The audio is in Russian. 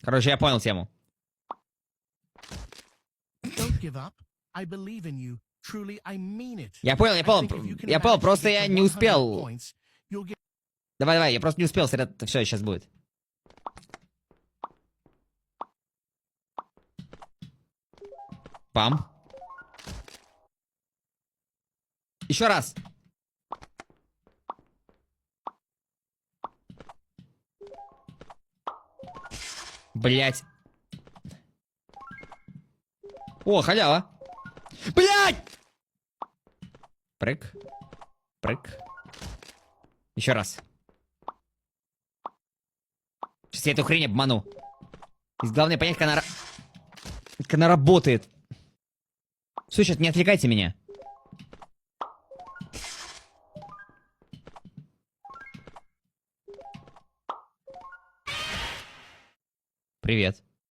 Короче, я понял тему. Я понял, просто я не успел. Давай, я просто не успел, все, сейчас будет. Пам. Еще раз. Блять. О, халява. Блять! Прыг. Прыг. Еще раз. Сейчас я эту хрень обману. Здесь главное понять, как она работает. Слушай, не отвлекайте меня. Привет.